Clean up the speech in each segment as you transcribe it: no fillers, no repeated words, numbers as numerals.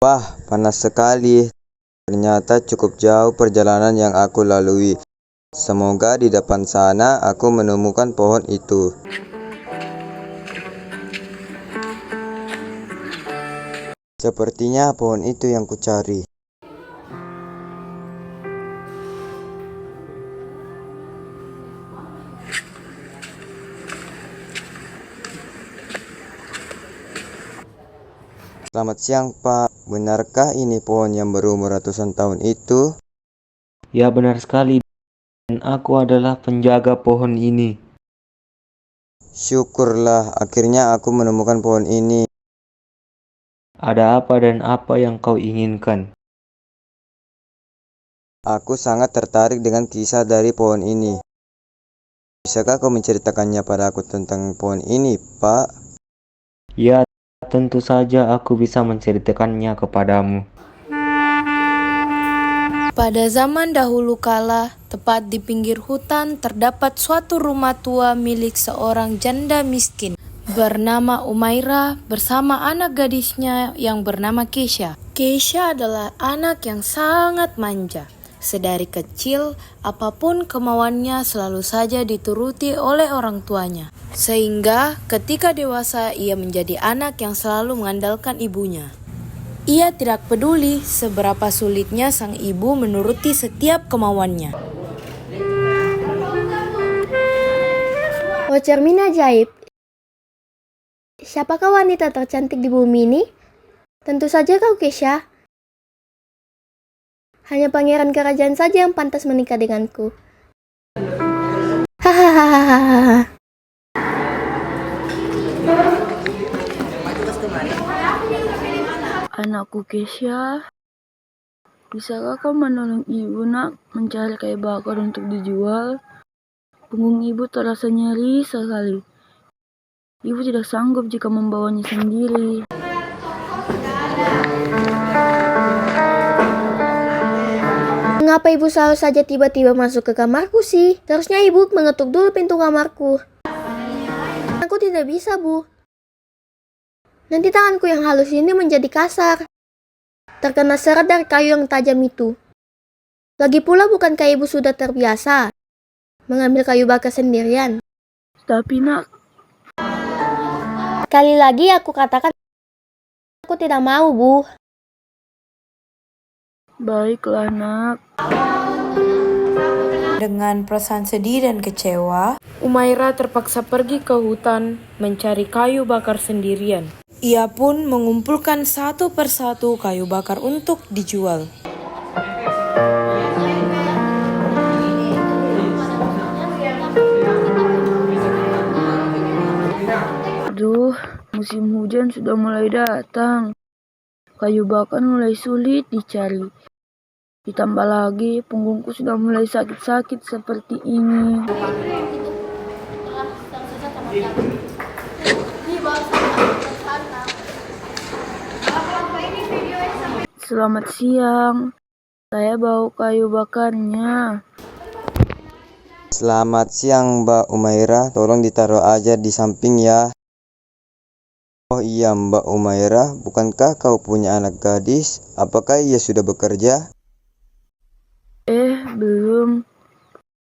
Wah, panas sekali. Ternyata cukup jauh perjalanan yang aku lalui. Semoga di depan sana aku menemukan pohon itu. Sepertinya pohon itu yang kucari. Selamat siang, Pak. Benarkah ini pohon yang berumur ratusan tahun itu? Ya, benar sekali, dan aku adalah penjaga pohon ini. Syukurlah, akhirnya aku menemukan pohon ini. Ada apa dan apa yang kau inginkan? Aku sangat tertarik dengan kisah dari pohon ini. Bisakah kau menceritakannya padaku tentang pohon ini, Pak? Ya, tentu saja aku bisa menceritakannya kepadamu. Pada zaman dahulu kala, tepat di pinggir hutan terdapat suatu rumah tua milik seorang janda miskin bernama Umairah bersama anak gadisnya yang bernama Keisha. Keisha adalah anak yang sangat manja. Sedari kecil, apapun kemauannya selalu saja dituruti oleh orang tuanya. Sehingga ketika dewasa ia menjadi anak yang selalu mengandalkan ibunya. Ia tidak peduli seberapa sulitnya sang ibu menuruti setiap kemauannya. Oh, cermin ajaib. Siapakah wanita tercantik di bumi ini? Tentu saja kau, Keisha. Hanya pangeran kerajaan saja yang pantas menikah denganku. Hahaha. Anakku Keisha, bisakah kau menolong ibu nak mencari kayu bakar untuk dijual? Punggung ibu terasa nyeri sekali. Ibu tidak sanggup jika membawanya sendiri. Mengapa ibu selalu saja tiba-tiba masuk ke kamarku sih? Seharusnya ibu mengetuk dulu pintu kamarku. Aku tidak bisa, Bu. Nanti tanganku yang halus ini menjadi kasar. Terkena seret dari kayu yang tajam itu. Lagi pula bukankah ibu sudah terbiasa mengambil kayu bakar sendirian? Tapi nak, Sekali lagi aku katakan, aku tidak mau, Bu. baiklah nak. Dengan perasaan sedih dan kecewa, Umairah terpaksa pergi ke hutan mencari kayu bakar sendirian. Ia pun mengumpulkan satu persatu kayu bakar untuk dijual. Aduh, musim hujan sudah mulai datang. Kayu bakar mulai sulit dicari. Ditambah lagi, punggungku sudah mulai sakit-sakit seperti ini. Selamat siang, saya bawa kayu bakarnya. Selamat siang, Mbak Umairah. Tolong ditaruh aja di samping ya. Oh iya, Mbak Umairah, bukankah kau punya anak gadis? Apakah ia sudah bekerja? Belum.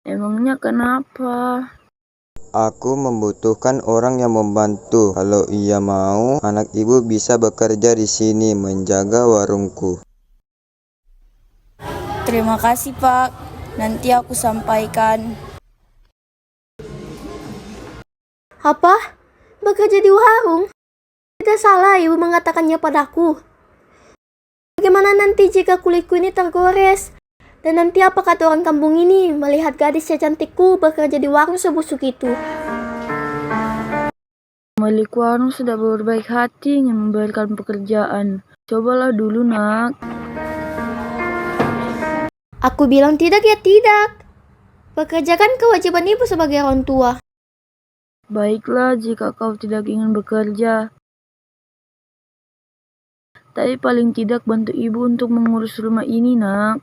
Emangnya kenapa? Aku membutuhkan orang yang membantu. Kalau ia mau, anak ibu bisa bekerja di sini menjaga warungku. Terima kasih, Pak. Nanti aku sampaikan. Apa? Bekerja di warung? Tidak salah ibu mengatakannya padaku. Bagaimana nanti jika kulitku ini tergores? Dan nanti apa kata orang kampung ini melihat gadis secantikku bekerja di warung sebusuk itu? Pemilik warung sudah berbaik hati ingin memberikan pekerjaan. Cobalah dulu, nak. Aku bilang tidak ya tidak. Pekerjakan kewajiban ibu sebagai orang tua. Baiklah jika kau tidak ingin bekerja. Tapi paling tidak bantu ibu untuk mengurus rumah ini, nak.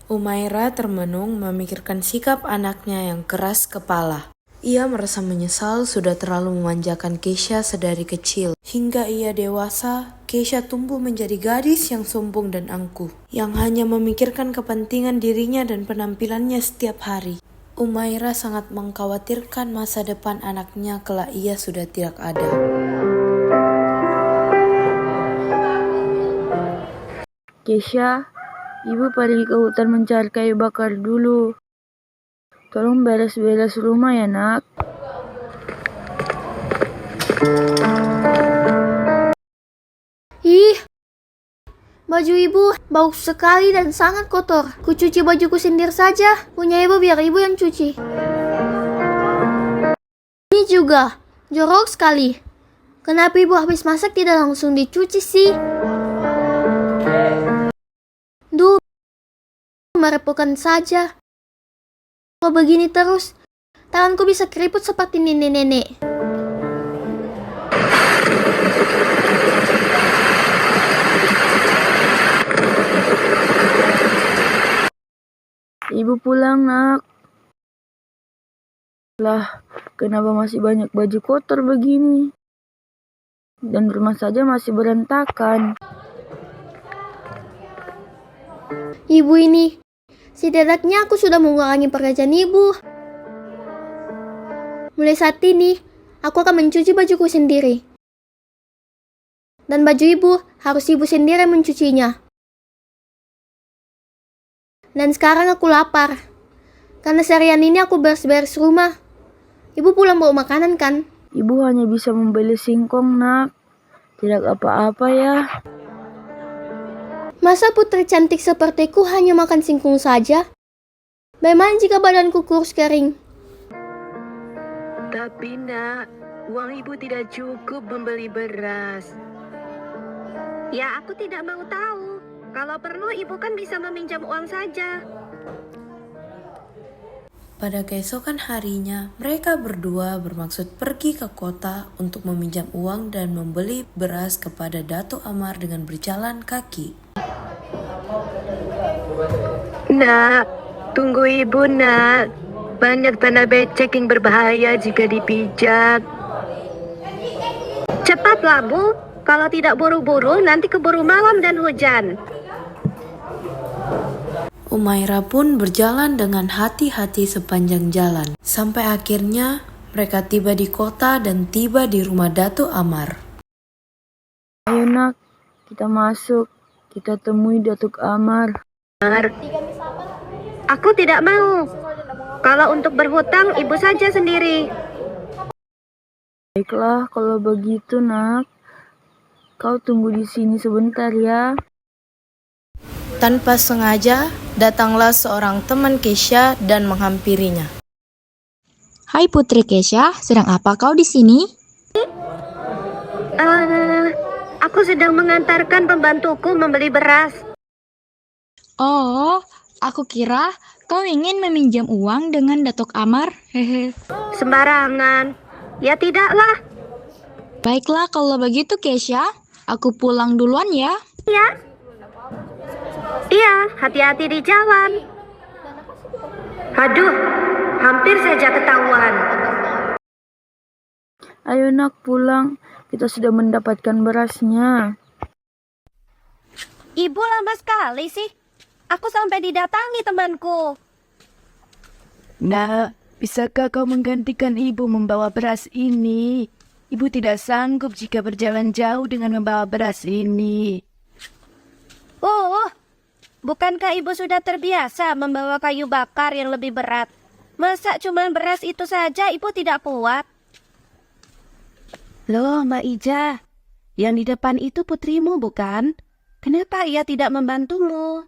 Umairah termenung memikirkan sikap anaknya yang keras kepala. Ia merasa menyesal sudah terlalu memanjakan Keisha sedari kecil. Hingga ia dewasa, Keisha tumbuh menjadi gadis yang sombong dan angkuh, yang hanya memikirkan kepentingan dirinya dan penampilannya setiap hari. Umaira sangat mengkhawatirkan masa depan anaknya kelak ia sudah tidak ada. Keisha, ibu pergi ke hutan mencari kayu bakar dulu. Tolong beres-beres rumah ya, nak. Ih, baju ibu bau sekali dan sangat kotor. Ku cuci bajuku sendiri saja. Punya ibu biar ibu yang cuci. Ini juga jorok sekali. Kenapa ibu habis masak tidak langsung dicuci sih? Duh, merepotkan saja. Kalau begini terus, tanganku bisa keriput seperti nenek-nenek. Ibu pulang, nak. Lah, kenapa masih banyak baju kotor begini? Dan rumah saja masih berantakan. Ibu ini, setidaknya aku sudah mengurangi pekerjaan ibu. Mulai saat ini, aku akan mencuci bajuku sendiri. Dan baju ibu harus ibu sendiri mencucinya. Dan sekarang aku lapar. Karena seharian ini aku beres-beres rumah. Ibu pulang bawa makanan kan? Ibu hanya bisa membeli singkong, nak. Tidak apa-apa ya. Masa putri cantik sepertiku hanya makan singkong saja? Bagaimana jika badanku kurus kering? Tapi nak, uang ibu tidak cukup membeli beras. Ya, aku tidak mau tahu. Kalau perlu ibu kan bisa meminjam uang saja. Pada keesokan harinya, mereka berdua bermaksud pergi ke kota untuk meminjam uang dan membeli beras kepada Dato' Amar dengan berjalan kaki. Nak, tunggu ibu nak. Banyak tanah becek yang berbahaya jika dipijak. Cepatlah bu, kalau tidak buru-buru nanti keburu malam dan hujan. Umaira pun berjalan dengan hati-hati sepanjang jalan. Sampai akhirnya mereka tiba di kota dan tiba di rumah Dato' Amar. Ayo, nak. Kita masuk. Kita temui Datuk Amar. Aku tidak mau. Kalau untuk berhutang, ibu saja sendiri. Baiklah, kalau begitu, nak. Kau tunggu di sini sebentar ya. Tanpa sengaja, datanglah seorang teman Keisha dan menghampirinya. Hai Putri Keisha, sedang apa kau di sini? Aku sedang mengantarkan pembantuku membeli beras. Oh, aku kira kau ingin meminjam uang dengan Datuk Amar. Hehe. Sembarangan. Ya tidaklah. Baiklah kalau begitu Keisha, aku pulang duluan ya. Iya, hati-hati di jalan. Aduh, hampir saja ketahuan. Ayo, nak, pulang. Kita sudah mendapatkan berasnya. Ibu lama sekali sih. Aku sampai didatangi temanku. Nah, bisakah kau menggantikan ibu membawa beras ini? Ibu tidak sanggup jika berjalan jauh dengan membawa beras ini. Oh, bukankah ibu sudah terbiasa membawa kayu bakar yang lebih berat? Masa cuma beras itu saja ibu tidak kuat? Loh, Mbak Ija, yang di depan itu putrimu bukan? Kenapa ia tidak membantumu?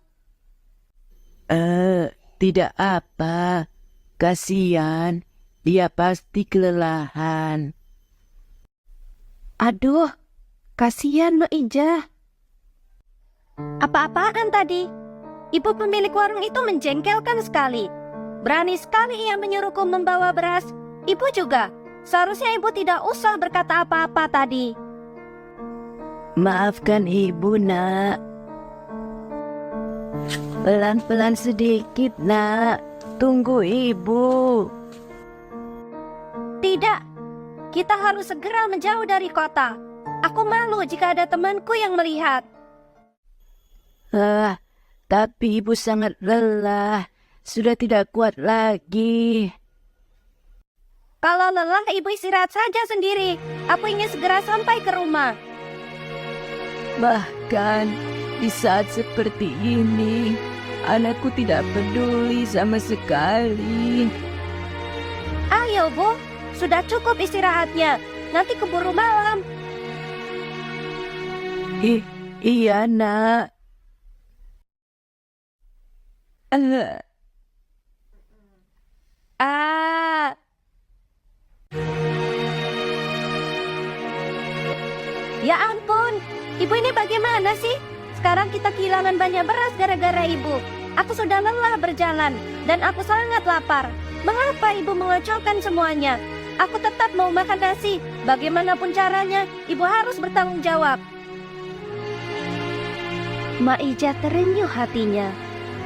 Tidak apa. Kasihan, dia pasti kelelahan. Aduh, kasihan Mbak Ija. Apa-apaan tadi? Ibu pemilik warung itu menjengkelkan sekali. Berani sekali ia menyuruhku membawa beras. Ibu juga. Seharusnya ibu tidak usah berkata apa-apa tadi. Maafkan ibu, nak. Pelan-pelan sedikit, nak. Tunggu ibu. Kita harus segera menjauh dari kota. Aku malu jika ada temanku yang melihat. Tapi ibu sangat lelah. Sudah tidak kuat lagi. Kalau lelah, ibu istirahat saja sendiri. Aku ingin segera sampai ke rumah. Bahkan di saat seperti ini, anakku tidak peduli sama sekali. Ayo, Bu. Sudah cukup istirahatnya. Nanti keburu malam. Iya, Nak. Ya ampun, ibu ini bagaimana sih? Sekarang kita kehilangan banyak beras gara-gara ibu. Aku sudah lelah berjalan dan aku sangat lapar. Mengapa ibu mengacaukan semuanya? Aku tetap mau makan nasi. Bagaimanapun caranya, ibu harus bertanggung jawab. Maija terenyuh hatinya.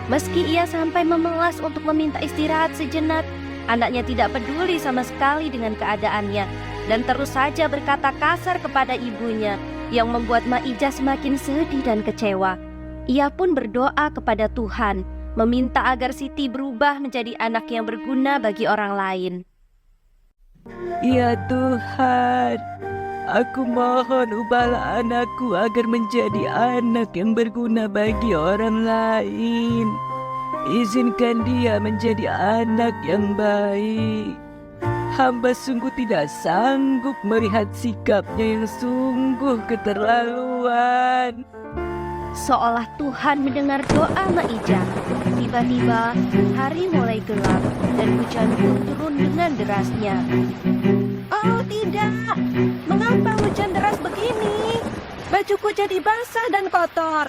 Meski ia sampai memelas untuk meminta istirahat sejenak, anaknya tidak peduli sama sekali dengan keadaannya dan terus saja berkata kasar kepada ibunya yang membuat Maija semakin sedih dan kecewa. Ia pun berdoa kepada Tuhan, meminta agar Siti berubah menjadi anak yang berguna bagi orang lain. Ya Tuhan, aku mohon ubahlah anakku agar menjadi anak yang berguna bagi orang lain. Izinkan dia menjadi anak yang baik. Hamba sungguh tidak sanggup melihat sikapnya yang sungguh keterlaluan. Seolah Tuhan mendengar doa Maija. Tiba-tiba hari mulai gelap dan hujan pun turun dengan derasnya. Oh tidak, mengapa hujan deras begini? Bajuku jadi basah dan kotor.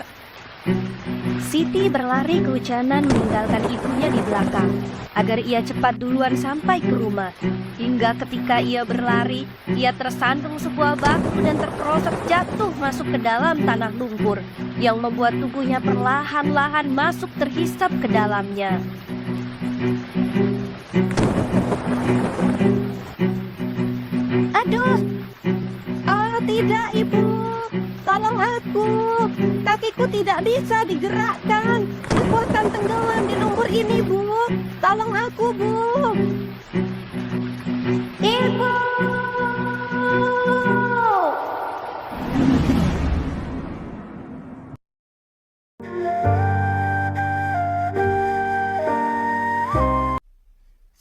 Siti berlari kehujanan meninggalkan ibunya di belakang agar ia cepat duluan sampai ke rumah. Hingga ketika ia berlari, ia tersandung sebuah batu dan terperosok jatuh masuk ke dalam tanah lumpur yang membuat tubuhnya perlahan-lahan masuk terhisap ke dalamnya. Aduh! Oh tidak, Ibu! Tolong aku! Kakiku tidak bisa digerakkan. Aku akan tenggelam di lumpur ini, Bu. Tolong aku, Bu. Ibu!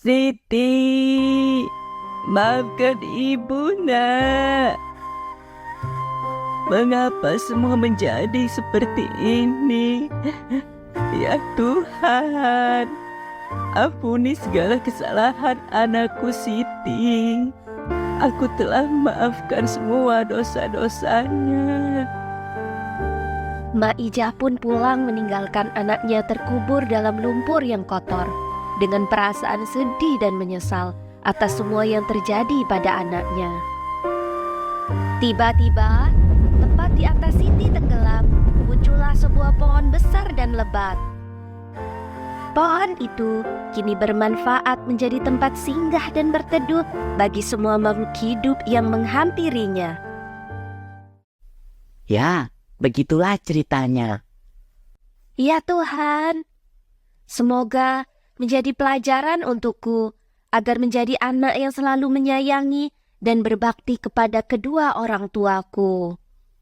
Siti, maafkan ibu, Nak. Mengapa semua menjadi seperti ini? Ya Tuhan, ampuni segala kesalahan anakku Siti. Aku telah maafkan semua dosa-dosanya. Maija pun pulang meninggalkan anaknya terkubur dalam lumpur yang kotor dengan perasaan sedih dan menyesal atas semua yang terjadi pada anaknya. Tiba-tiba, tepat di atas Siti tenggelam, muncullah sebuah pohon besar dan lebat. Pohon itu kini bermanfaat menjadi tempat singgah dan berteduh bagi semua makhluk hidup yang menghampirinya. Ya, begitulah ceritanya. Ya Tuhan, semoga menjadi pelajaran untukku agar menjadi anak yang selalu menyayangi dan berbakti kepada kedua orang tuaku.